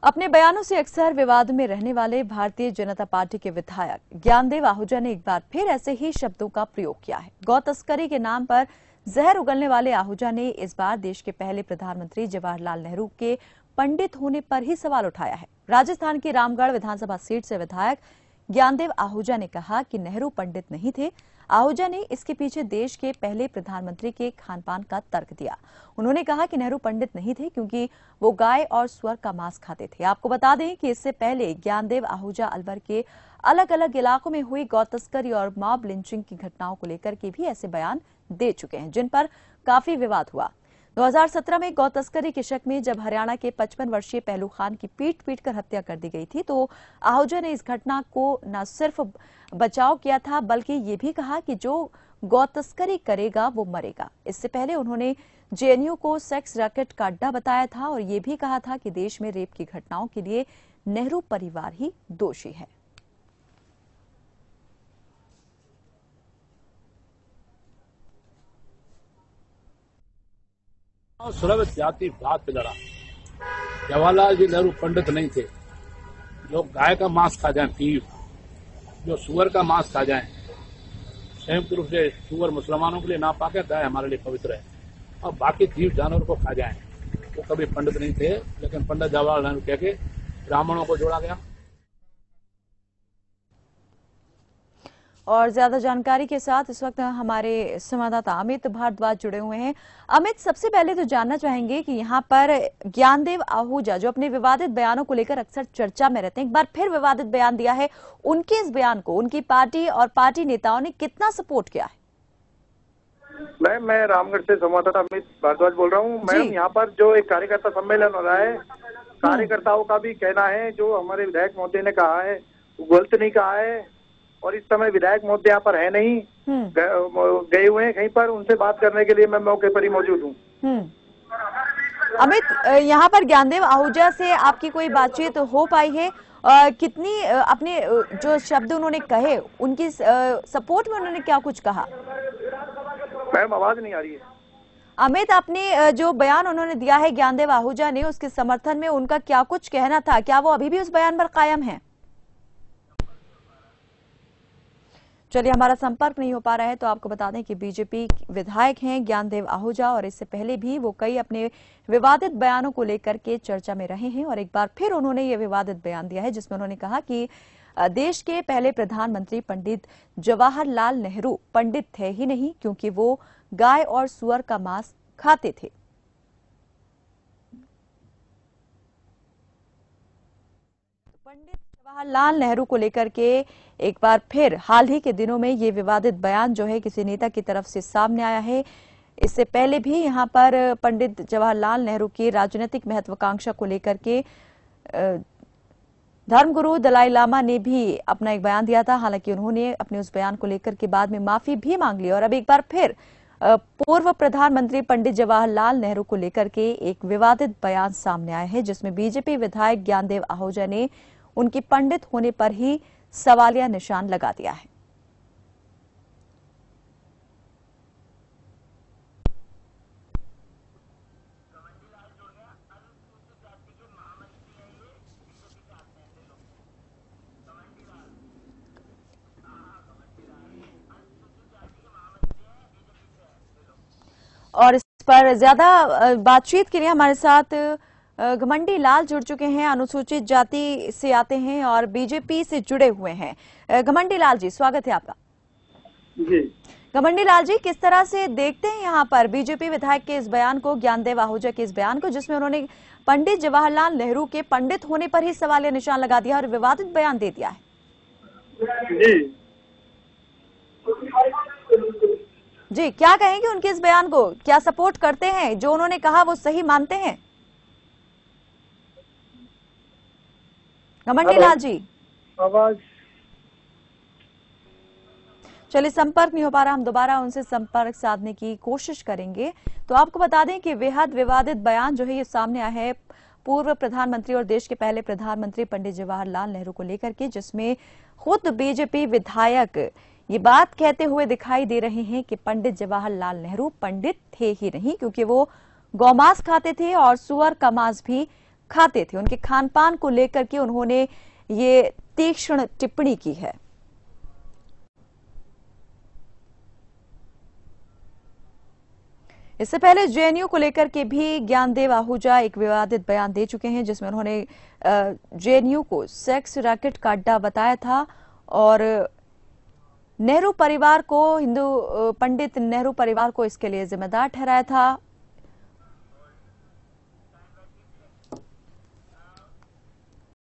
अपने बयानों से अक्सर विवाद में रहने वाले भारतीय जनता पार्टी के विधायक ज्ञानदेव आहूजा ने एक बार फिर ऐसे ही शब्दों का प्रयोग किया है। गौ तस्करी के नाम पर जहर उगलने वाले आहूजा ने इस बार देश के पहले प्रधानमंत्री जवाहरलाल नेहरू के पंडित होने पर ही सवाल उठाया है। राजस्थान की रामगढ़ विधानसभा सीट से विधायक ज्ञानदेव आहूजा ने कहा कि नेहरू पंडित नहीं थे। आहूजा ने इसके पीछे देश के पहले प्रधानमंत्री के खानपान का तर्क दिया। उन्होंने कहा कि नेहरू पंडित नहीं थे क्योंकि वो गाय और सुअर का मांस खाते थे। आपको बता दें कि इससे पहले ज्ञानदेव आहूजा अलवर के अलग अलग इलाकों में हुई गौ तस्करी और मॉब लिंचिंग की घटनाओं को लेकर के भी ऐसे बयान दे चुके हैं, जिन पर काफी विवाद हुआ। 2017 में गौ तस्करी के शक में जब हरियाणा के 55 वर्षीय पहलू खान की पीट कर हत्या कर दी गई थी, तो आहूजा ने इस घटना को न सिर्फ बचाव किया था बल्कि ये भी कहा कि जो गौ तस्करी करेगा वो मरेगा। इससे पहले उन्होंने जेएनयू को सेक्स रैकेट का अड्डा बताया था और ये भी कहा था कि देश में रेप की घटनाओं के लिए नेहरू परिवार ही दोषी है। सर्व जाति वाद पे लड़ा। जवाहरलाल जी नेहरू पंडित नहीं थे। जो गाय का मांस खा जाए पीफ, जो सुअर का मांस खा जाए, संयुक्त रूप से सुअर मुसलमानों के लिए नापाक है, गाय हमारे लिए पवित्र है, और बाकी जीव जानवर को खा जाए, वो कभी पंडित नहीं थे। लेकिन पंडित जवाहरलाल नेहरू कह के ब्राह्मणों को जोड़ा गया। और ज्यादा जानकारी के साथ इस वक्त हमारे संवाददाता अमित भारद्वाज जुड़े हुए हैं। अमित, सबसे पहले तो जानना चाहेंगे कि यहाँ पर ज्ञानदेव आहूजा जो अपने विवादित बयानों को लेकर अक्सर चर्चा में रहते हैं, एक बार फिर विवादित बयान दिया है। उनके इस बयान को उनकी पार्टी और पार्टी नेताओं ने कितना सपोर्ट किया है? मैं रामगढ़ से संवाददाता अमित भारद्वाज बोल रहा हूँ। मैम, यहाँ पर जो एक कार्यकर्ता सम्मेलन हो रहा है, कार्यकर्ताओं का भी कहना है जो हमारे विधायक महोदय ने कहा है वो गलत नहीं कहा है, और इस समय विधायक महोदय यहाँ पर है नहीं, गए हुए हैं कहीं पर। उनसे बात करने के लिए मैं मौके पर ही मौजूद हूँ। अमित, यहाँ पर ज्ञानदेव आहूजा से आपकी कोई बातचीत हो पाई है? कितनी अपने जो शब्द उन्होंने कहे उनकी सपोर्ट में उन्होंने क्या कुछ कहा? मैम, आवाज नहीं आ रही है। अमित, अपने जो बयान उन्होंने दिया है ज्ञानदेव आहूजा ने, उसके समर्थन में उनका क्या कुछ कहना था? क्या वो अभी भी उस बयान पर कायम है? चलिए, हमारा संपर्क नहीं हो पा रहा है तो आपको बता दें कि बीजेपी विधायक हैं ज्ञानदेव आहूजा, और इससे पहले भी वो कई अपने विवादित बयानों को लेकर के चर्चा में रहे हैं। और एक बार फिर उन्होंने ये विवादित बयान दिया है जिसमें उन्होंने कहा कि देश के पहले प्रधानमंत्री पंडित जवाहरलाल नेहरू पंडित थे ही नहीं क्योंकि वो गाय और सुअर का मांस खाते थे। पंडित जवाहरलाल नेहरू को लेकर के एक बार फिर हाल ही के दिनों में ये विवादित बयान जो है किसी नेता की तरफ से सामने आया है। इससे पहले भी यहाँ पर पंडित जवाहरलाल नेहरू की राजनीतिक महत्वाकांक्षा को लेकर के धर्मगुरु दलाई लामा ने भी अपना एक बयान दिया था। हालांकि उन्होंने अपने उस बयान को लेकर के बाद में माफी भी मांग ली, और अब एक बार फिर पूर्व प्रधानमंत्री पंडित जवाहरलाल नेहरू को लेकर के एक विवादित बयान सामने आया है जिसमें बीजेपी विधायक ज्ञानदेव आहूजा ने उनके पंडित होने पर ही सवालिया निशान लगा दिया है। और इस पर ज्यादा बातचीत के लिए हमारे साथ घमंडी लाल जुड़ चुके हैं, अनुसूचित जाति से आते हैं और बीजेपी से जुड़े हुए हैं। घमंडी लाल जी, स्वागत है आपका। जी घमंडी लाल जी, किस तरह से देखते हैं यहाँ पर बीजेपी विधायक के इस बयान को, ज्ञानदेव आहूजा के इस बयान को, जिसमें उन्होंने पंडित जवाहरलाल नेहरू के पंडित होने पर ही सवालिया निशान लगा दिया और विवादित बयान दे दिया है? जी, क्या कहेंगे उनके इस बयान को? क्या सपोर्ट करते हैं? जो उन्होंने कहा वो सही मानते हैं? घमंडी लाल जी, आवाज चलिए, संपर्क नहीं हो पा रहा, हम दोबारा उनसे संपर्क साधने की कोशिश करेंगे। तो आपको बता दें कि बेहद विवादित बयान जो है ये सामने आया है पूर्व प्रधानमंत्री और देश के पहले प्रधानमंत्री पंडित जवाहरलाल नेहरू को लेकर के, जिसमें खुद बीजेपी विधायक ये बात कहते हुए दिखाई दे रहे हैं कि पंडित जवाहरलाल नेहरू पंडित थे ही नहीं क्योंकि वो गौमांस खाते थे और सुअर का मांस भी खाते थे, उनके खान पान को लेकर के उन्होंने ये तीक्ष्ण टिप्पणी की है। इससे पहले जेएनयू को लेकर के भी ज्ञानदेव आहूजा एक विवादित बयान दे चुके हैं, जिसमें उन्होंने जेएनयू को सेक्स रैकेट का अड्डा बताया था और नेहरू परिवार को, हिंदू पंडित नेहरू परिवार को इसके लिए जिम्मेदार ठहराया था।